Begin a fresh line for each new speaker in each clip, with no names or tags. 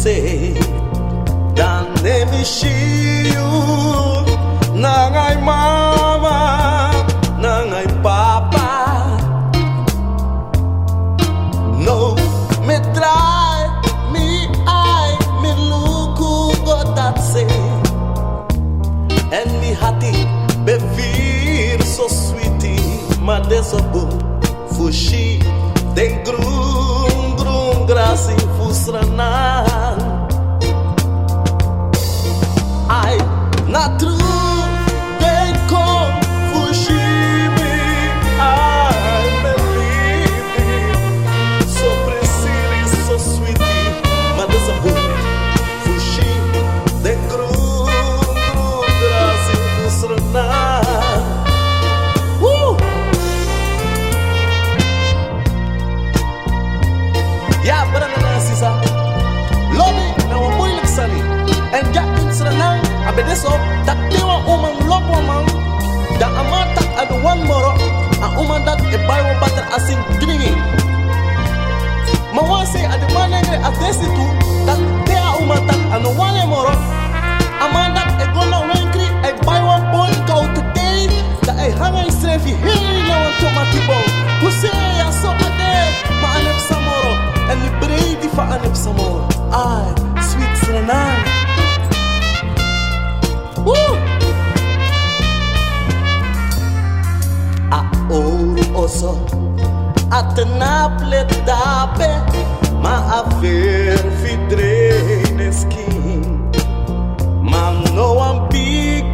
say dan nemi shiu nangai mama nangai papa no me try me me luku go that say and me hati be feel so sweetie ma desobu fushi den grum grasi fusranan I not true they come fushi me I believe it so precise so sweetie ma desobu fushi den grum grasi fusranan woo. Yeah, but I'm not Sisa. Lobby, now I'm boiling sunny. And get into the night. I bet this up. That they want woman, love woman. That I'm not at the one more. A woman that a Bible battle as in drinking. My one say at the one angry as they see too. That they are woman that and the one more. A man that a gonna angry. A Bible boy go today. That I hang a straight here. No one to my people. Who say I saw a day. My anep samoro. And the brady for anep samoro. I sweet Suriname. Woo! A ouro oso. Atenaple tape. Ma aver vidre skin. Ma no one big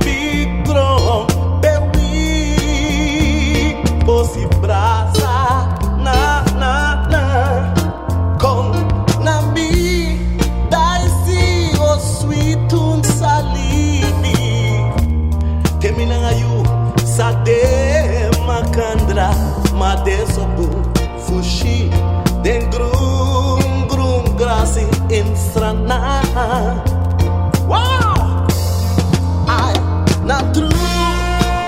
drum. Be weak. Posi brasa. Na. Come na mi, daisi o sweet un salibi. Temina ngayu sade makandra madesobu fushi den grum grasi in strana. Wow, I not true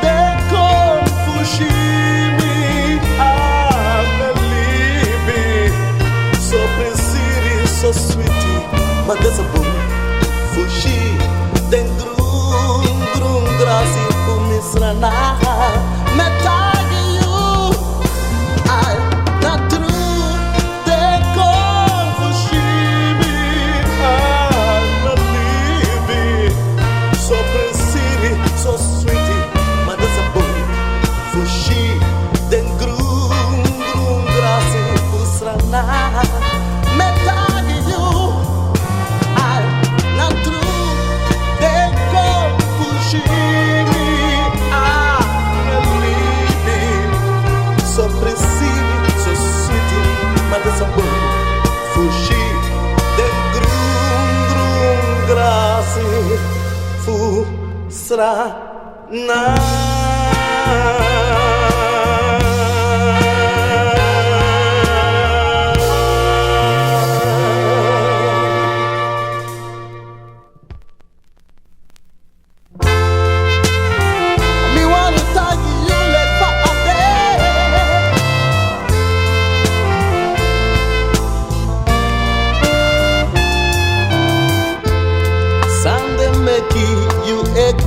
they come fushi me. So pretty, so sweetie, but there's a boom. Fushi, then grum grassi, pumisrana. Me tag you, I not true. They come fushi me, I'm not leaving. So pretty, so sweetie, but there's a boom. Fushi, then grum grassi, pumisrana. Fushi, den grum grassi, fusrana.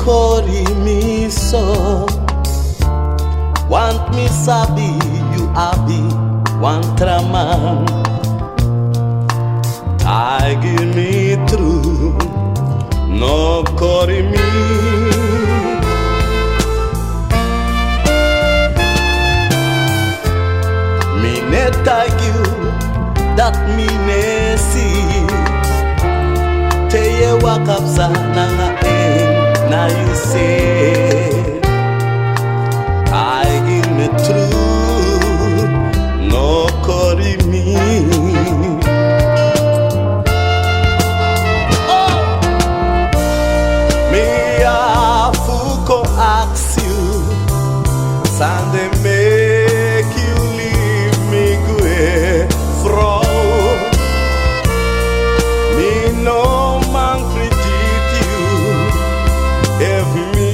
Kori mi so want me sabi you abi want traman I give me true no kori mi ne tag you that me ne see te ye wakapsa nanga now you say I give me true no kori me oh me afuko ask you Sunday make you leave me go from me no man critique you if me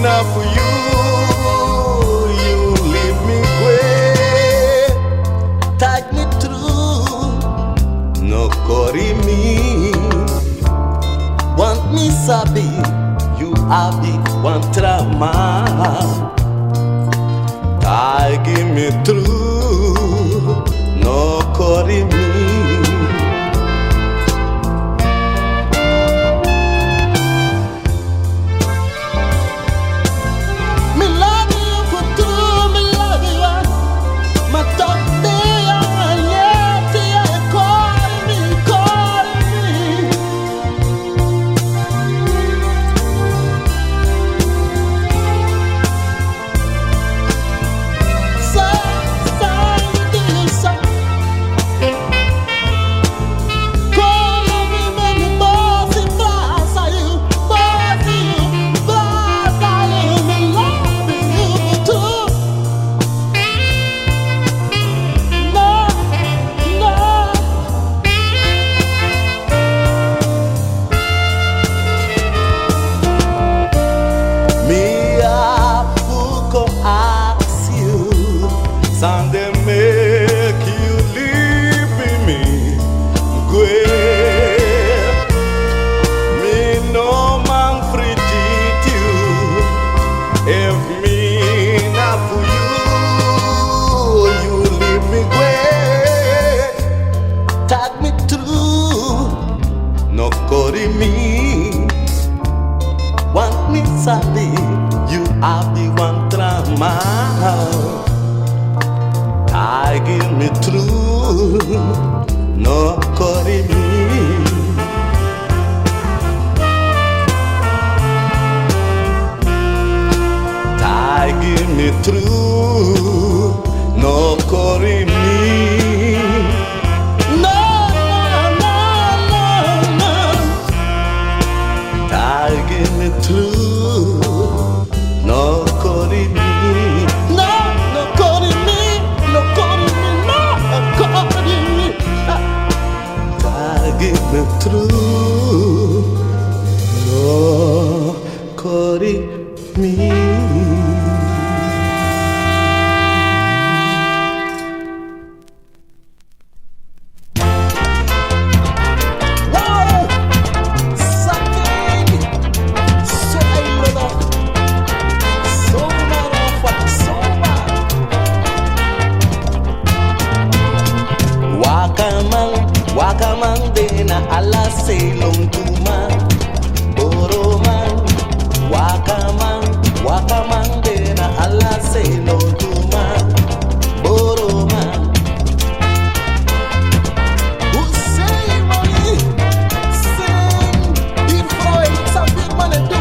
not for you, you leave me away. Tag me through, no kori me. me sabi, you have the one trauma. I give me through, no calling me. Me love you for true, me love you. My thought they are yet they calling me, calling me. Sunday make you leave me, me no man frigid you. If me not for you leave me tag me through, no carry me. Want me sabi, you have the one trauma. I give me through, no calling me. I give me through, no calling me. No, no, no, no, no. I give me through, no calling me. Give me through, no calling me. Wow, sucking, so Wakamang dena ala selong tuman Boroman Wakamang dena ala selong tuman Boroman Hussein Mali Sing Infroy Sabir Manedu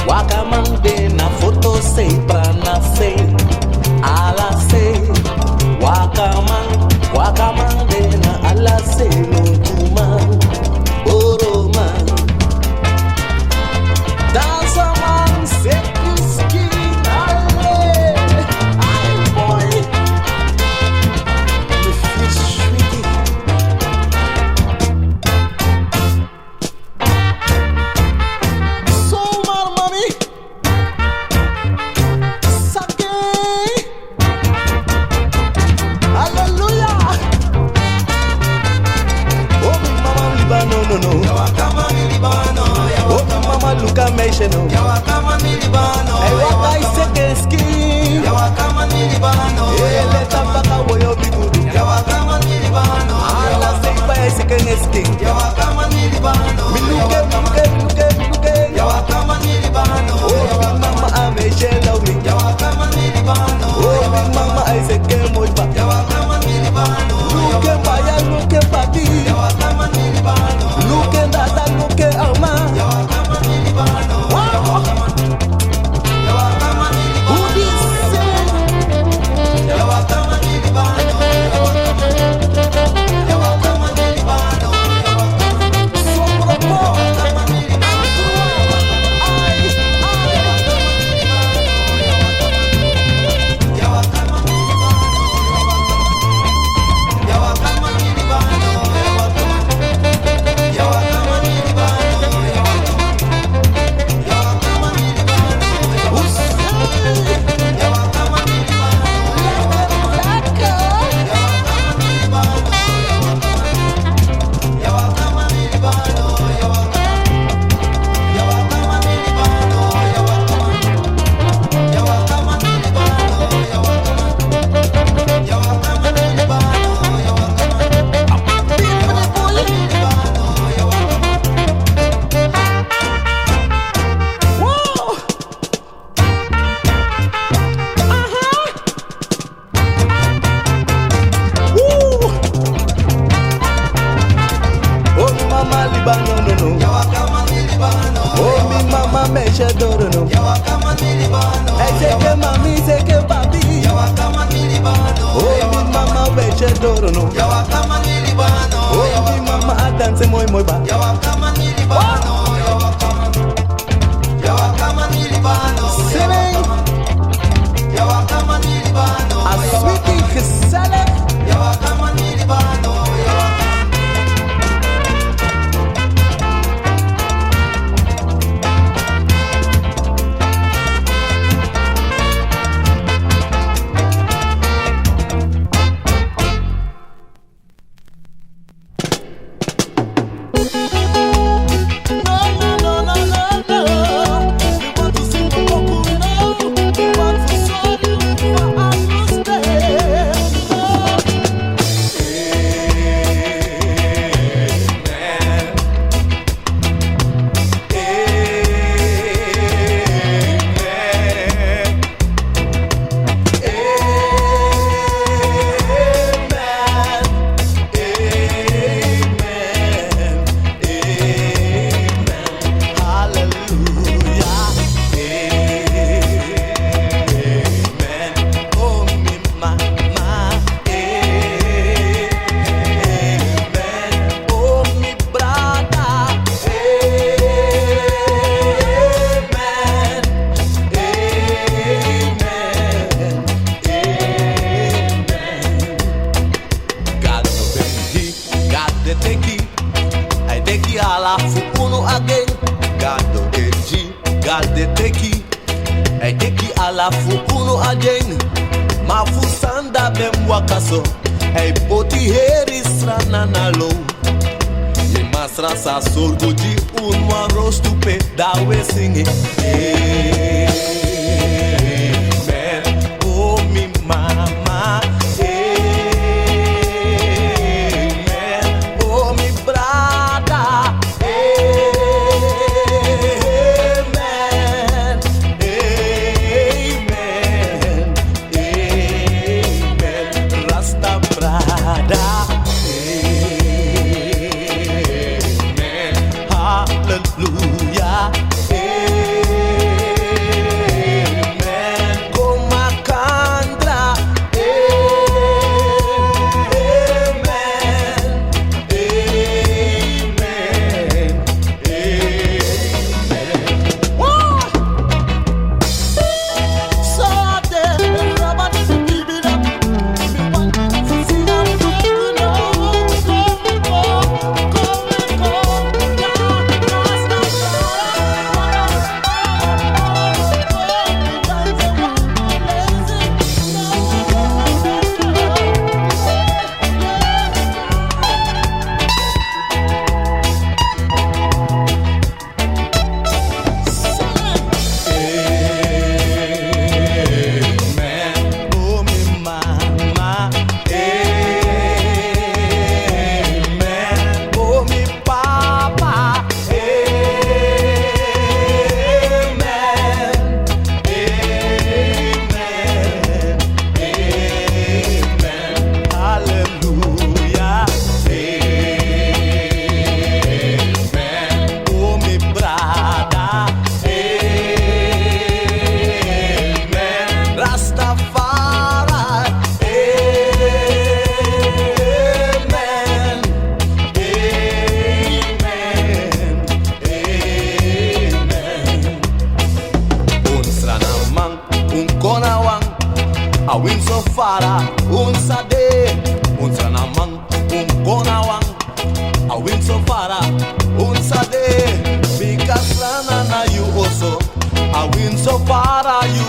Wakamang dena foto say prana say ala say Wakamang dena ala say no tuman Boroman Dancer man set you skin ale ay boy me feel sweetie so mar mami sake ajen mafusanda bem wakaso hey poti herisra nanalo ye masra sa sol goji unwa rostupe dawe singe amen oh mi mama amen oh mi brother amen amen amen Rasta brother amen hallelujah amen Komakandra amen amen amen Woo! So there everybody keep it up me want to see them go amen oh mi mama amen oh mi papa amen amen amen hallelujah amen oh mi brother amen Rastafari amen amen amen un sranamang un konawang awin sofara un sade un sranamang un konawang awin sofara un sade because rana na you also awin sofara you